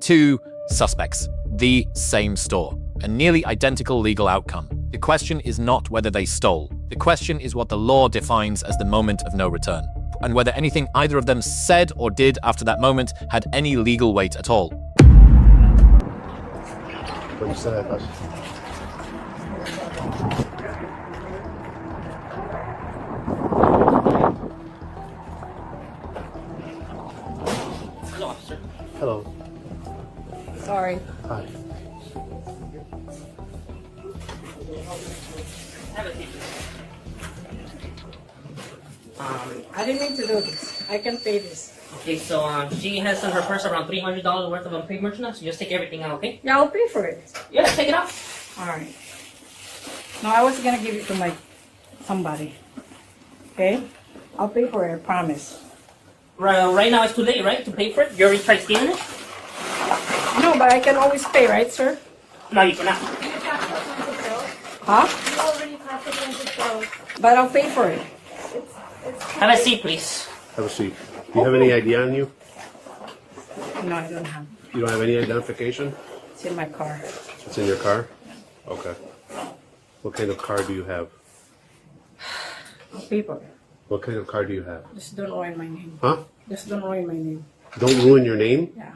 Two suspects, the same store, a nearly identical legal outcome. The question is not whether they stole. The question is what the law defines as the moment of no return, and whether anything either of them said or did after that moment had any legal weight at all. What you said, Hello, officer. Hello. Sorry. Hi. Have a seat. I didn't mean to do this. I can pay this. Okay, so she has in her purse around $300 worth of unpaid merchandise. So just take everything out, okay? Yeah, I'll pay for it. Yeah, take it out. Alright. No, I was gonna give it to somebody. Okay? I'll pay for it, I promise. Right now it's too late, right? To pay for it? You already tried stealing it? No, but I can always pay, right, sir? No, you cannot. Huh? You already passed it into close. But I'll pay for it. Have a seat, please. Have a seat. Do you have any ID on you? No, I don't have. You don't have any identification? It's in my car. It's in your car? Okay. What kind of car do you have? I'll pay for it. What kind of car do you have? Just don't ruin my name. Huh? Just don't ruin my name. Don't ruin your name? Yeah.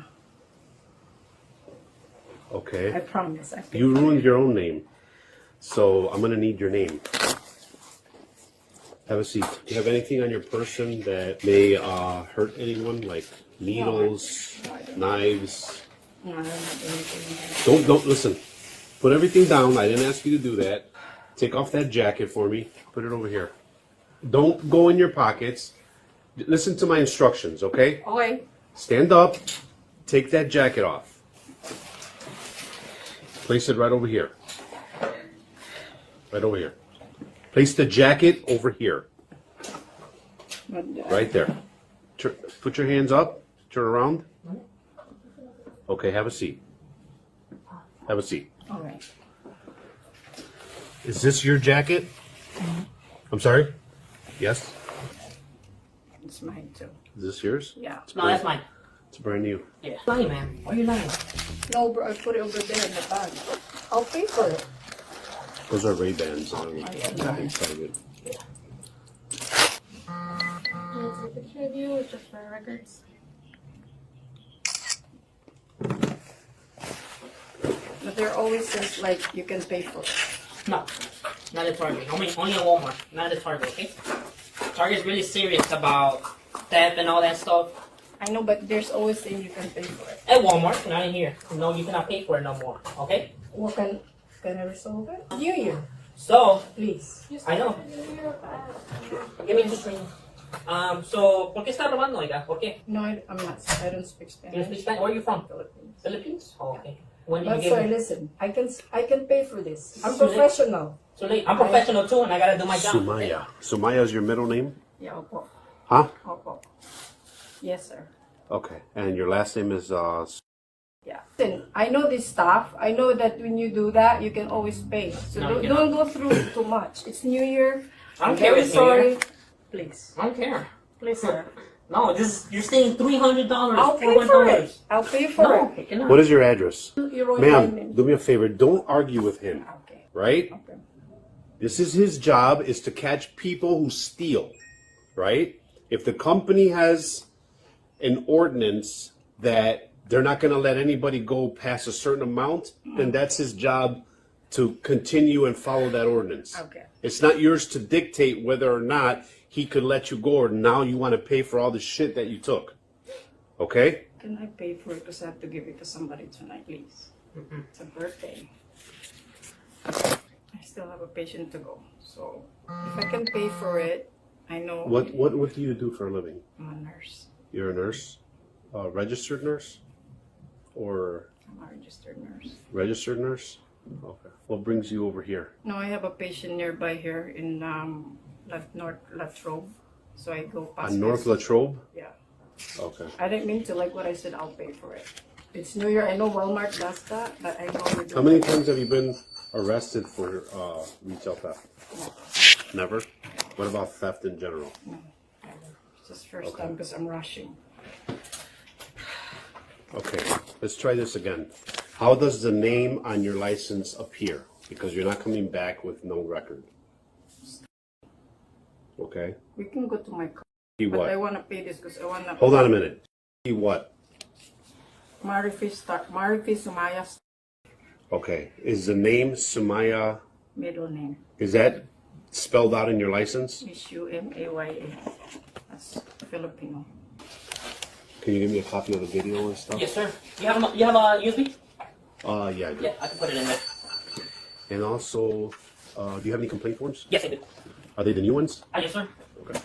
I Okay. promise. I pay You for it. ruined your own name. So I'm gonna need your name. Have a seat. Do you have anything on your person that may hurt anyone, like needles, knives? No, I don't have anything. Don't listen. Put everything down. I didn't ask you to do that. Take off that jacket for me. Put it over here. Don't go in your pockets. Listen to my instructions, okay? Okay. Stand up. Take that jacket off. Place it right over here. Right over here. Place the jacket over here. But, Right there. Put your hands up. Turn around. Okay, have a seat. Have a seat. Alright. Is this your jacket? I'm sorry? Yes? It's mine too. Is this yours? Yeah. No, that's mine. It's brand new. Yeah. Lying, man. Why are you lying? No, bro, I put it over there in the bag. I'll pay for it. Those are Ray-Bans. yeah. Excited. Can I take a picture of you just for records? But there always says like you can pay for it. No, not at Target. Only at Walmart, not at Target, okay? Target's really serious about theft and all that stuff. I know, but there's always saying you can pay for it. At Walmart, not in here. No, you cannot pay for it no more, okay? What can I resolve it? New Year, So, please. I know. Give me this ring. So, ¿por qué está robando, oiga? ¿Por qué? No, I'm not. I don't speak You Spanish. speak Spanish? Where are you from? Philippines. Philippines? Oh, okay. When did you But get sorry, here? listen. I can pay for this. I'm So late. professional. So late. I'm professional too, and I gotta do my job. Sumaya. Sumaya is your middle name? Yeah, opo. Huh? Opo. Yes, sir. Okay. And your last name is Yeah. Listen, I know this stuff. I know that when you do that, you can always pay. So No, you don't go through it too much. It's New Year. I don't I'm care very if it's New Year. sorry. Please. I don't care. Please, sir. No, you're stealing $300. I'll pay for it. I'll pay for No, it. you cannot. what is your address? You wrote my Ma'am, name. do me a favor. Don't argue with him. Okay. Right? Okay. This is his job, is to catch people who steal. Right? If the company has an ordinance that they're not going to let anybody go past a certain amount, then that's his job to continue and follow that ordinance. Okay. It's not yours to dictate whether or not he could let you go or now you want to pay for all the shit that you took. Okay? Can I pay for it? Because I have to give it to somebody tonight, please. It's a birthday. I still have a patient to go. So if I can pay for it, I know What do you do for a living? I'm a nurse. You're a nurse? A registered nurse? Or I'm a registered nurse. registered nurse? Okay. What brings you over here? No, I have a patient nearby here in North Latrobe. So I go past On North this. Latrobe? Yeah. Okay. I didn't mean to, like what I said, I'll pay for it. It's New Year. I know Walmart does that, but I know we do. How many times have you been arrested for retail theft? Never? What about theft in general? It's just first time because I'm rushing. Okay, let's try this again. How does the name on your license appear? Because you're not coming back with no record. Okay. We can go to my car. See But I what? want to pay this because I want to. Hold on a minute. See what? Marifi Sumaya Okay. Is the name Sumaya, middle name. is that spelled out in your license? Sumaya. That's Filipino. Can you give me a copy of the video and stuff? Yes, sir. You have a USB? Yeah, I do. Yeah, I can put it in there. And also, do you have any complaint forms? Yes, I do. Are they the new ones? Yes, sir. Okay.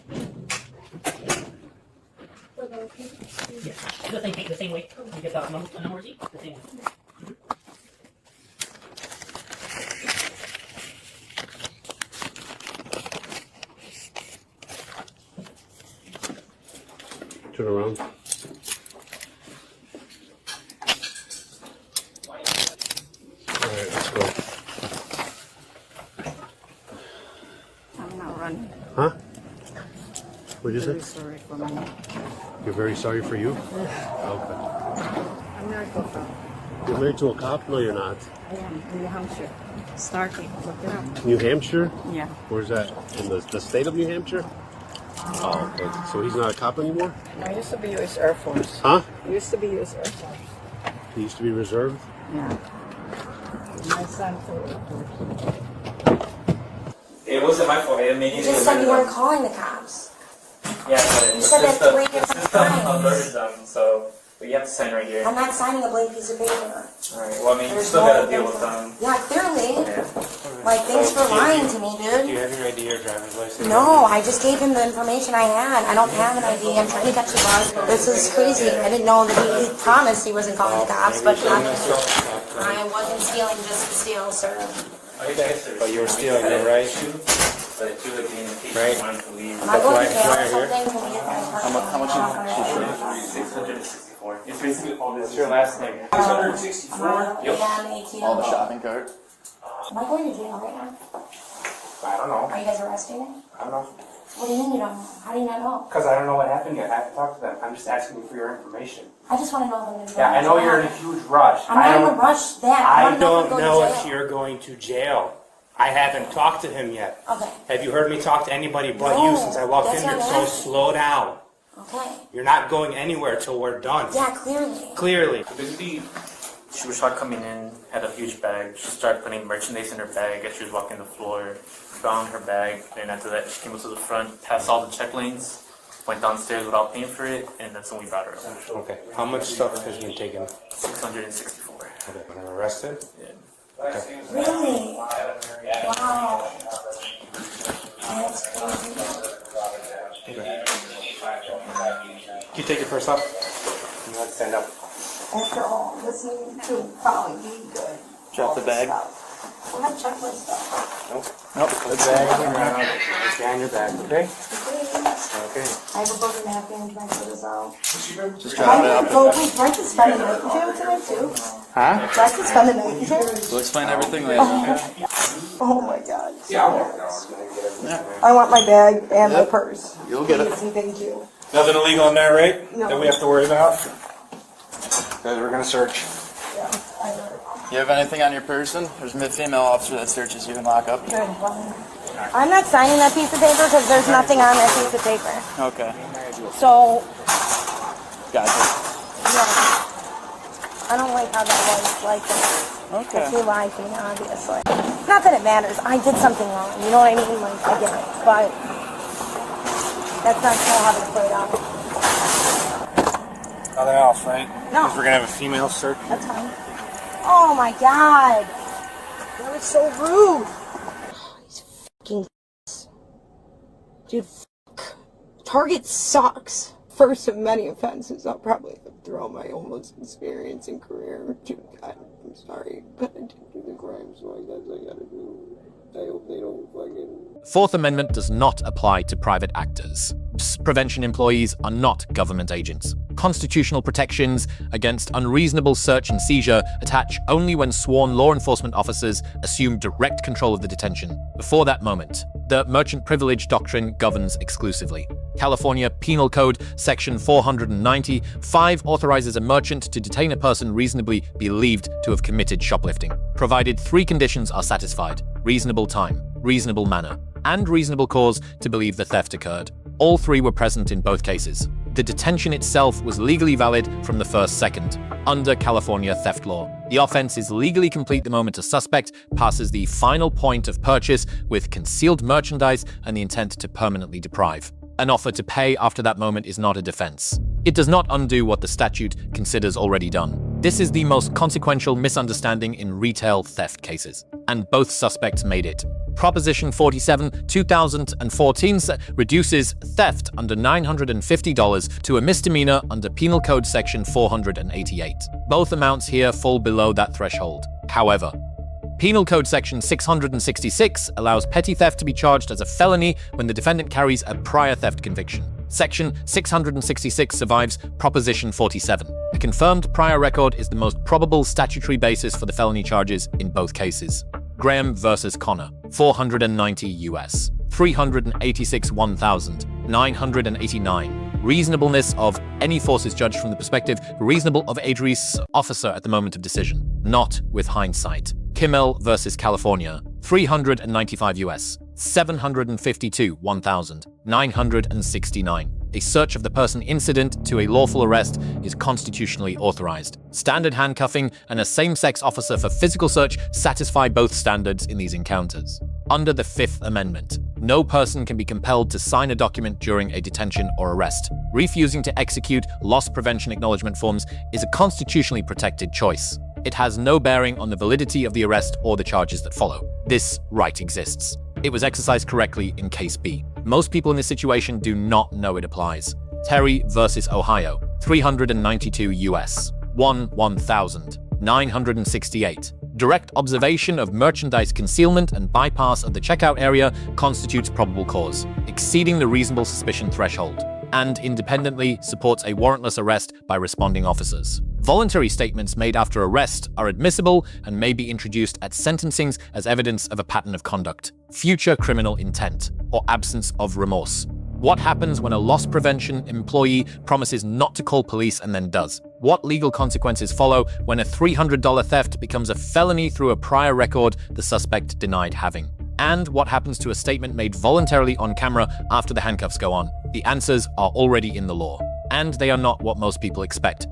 Yes. The same thing, the same way. You get the number receipt, the same way. Turn around. All right, let's go. I'm not running. Huh? What'd you Very say? sorry for me. You're very sorry for you? Okay. I'm married to a cop. You're married to a cop? No, you're not. I am in New Hampshire. Starting. Look it up. New Hampshire? Yeah. Where's that? In the state of New Hampshire? Oh, okay. So he's not a cop anymore? I used to be U.S. Air Force. Huh? I used to be U.S. Air Force. He used to be reserved? Yeah. My son too. It wasn't my fault. I didn't make You it. just said you weren't calling the cops. Yeah, but You the said that system, 3 the different system times. alerted them, so but you have to sign right here. I'm not signing a blank piece of paper. Alright, well, I mean, you There's still no gotta deal with paper. them. Yeah, clearly. Yeah. Like, thanks for lying to me, Do you dude. have your ID or driver's license? No, I just gave him the information I had. I don't have an ID. I'm trying to catch the bus. This is crazy. I didn't know that he promised he wasn't calling the cops, but I wasn't stealing just to steal, sir. But you were stealing, right? But it could be in the case Right. you wanted to leave. Am I going to jail or Why here? something? Can we get my How much $664. It's basically all this. What's your last name? Am I on ATM? All the shopping cart. Am I going to jail right now? I don't know. Are you guys arresting me? I don't know. What do you mean you don't know? How do you not know? Because I don't know what happened yet. I have to talk to them. I'm just asking you for your information. I just want to know if I'm going to Yeah, I know you're in a huge rush. I'm not in a rush that. I wanna know if don't I'm know going to if jail. you're going to jail. I haven't talked to him yet. Okay. Have you heard me talk to anybody but No, you since I walked that's in here? not So right. slow down. Okay. You're not going anywhere till we're done. Yeah, clearly. Clearly. Basically, she was start coming in, had a huge bag. She started putting merchandise in her bag as she was walking the floor. Found her bag, and after that, she came up to the front, passed all the check lanes, went downstairs without paying for it, and that's when we brought her up. Okay. How much stuff has been taken? $664. Okay. When I'm arrested? Yeah. Really? Wow. That's crazy. Can you take your purse off? You want to stand up? After all, listening to probably be good. Drop the bag. We'll have checklist stuff. Nope. Put the bag on the ground. It's behind your back, okay? Okay. I have a book and napkin. Can I fill this out? Just drop it up. Go, wait, do I have to spend the night in jail tonight too? Huh? Do I have to spend the night in jail? We'll explain everything later. Oh my god. I want my bag and my purse. You'll get it. Please and thank you. Nothing illegal in there, right? No. That we have to worry about? Guys, we're gonna search. Yeah, I got it. You have anything on your person? There's a female officer that searches you and lock up. Good, fine. I'm not signing that piece of paper because there's nothing on that piece of paper. Okay. So, Gotcha. yeah. I don't like how that was like that. Okay. He lied to me, obviously. Not that it matters. I did something wrong. You know what I mean? Like, I get it. But that's not how this played out. Nothing else, right? No. Because we're gonna have a female search. That's fine. Oh my god. That was so rude. These fucking dude, Target sucks. First of many offenses I'll probably have throughout my almost experience and career. Dude, God, I'm sorry, but I didn't do the crime, so I guess I gotta do. I hope they don't fucking. Fourth Amendment does not apply to private actors. Prevention employees are not government agents. Constitutional protections against unreasonable search and seizure attach only when sworn law enforcement officers assume direct control of the detention. Before that moment, the merchant privilege doctrine governs exclusively. California Penal Code Section 495 authorizes a merchant to detain a person reasonably believed to have committed shoplifting, provided 3 conditions are satisfied: reasonable time, reasonable manner, and reasonable cause to believe the theft occurred. All 3 were present in both cases. The detention itself was legally valid from the first second. Under California theft law, the offense is legally complete the moment a suspect passes the final point of purchase with concealed merchandise and the intent to permanently deprive. An offer to pay after that moment is not a defense. It does not undo what the statute considers already done. This is the most consequential misunderstanding in retail theft cases, and both suspects made it. Proposition 47, 2014 reduces theft under $950 to a misdemeanor under Penal Code Section 488. Both amounts here fall below that threshold. However, Penal Code Section 666 allows petty theft to be charged as a felony when the defendant carries a prior theft conviction. Section 666 survives Proposition 47. A confirmed prior record is the most probable statutory basis for the felony charges in both cases. Graham versus Connor, 490 U.S. 386 1989. Reasonableness of any force is judged from the perspective reasonable of a police officer at the moment of decision, not with hindsight. Kimmel versus California, 395 U.S. 752 1969. A search of the person incident to a lawful arrest is constitutionally authorized. Standard handcuffing and a same-sex officer for physical search satisfy both standards in these encounters. Under the Fifth Amendment, no person can be compelled to sign a document during a detention or arrest. Refusing to execute loss prevention acknowledgement forms is a constitutionally protected choice. It has no bearing on the validity of the arrest or the charges that follow. This right exists. It was exercised correctly in Case B. Most people in this situation do not know it applies. Terry versus Ohio, 392 U.S. 1968. Direct observation of merchandise concealment and bypass of the checkout area constitutes probable cause, exceeding the reasonable suspicion threshold, and independently supports a warrantless arrest by responding officers. Voluntary statements made after arrest are admissible and may be introduced at sentencings as evidence of a pattern of conduct, future criminal intent, or absence of remorse. What happens when a loss prevention employee promises not to call police and then does? What legal consequences follow when a $300 theft becomes a felony through a prior record the suspect denied having? And what happens to a statement made voluntarily on camera after the handcuffs go on? The answers are already in the law, and they are not what most people expect.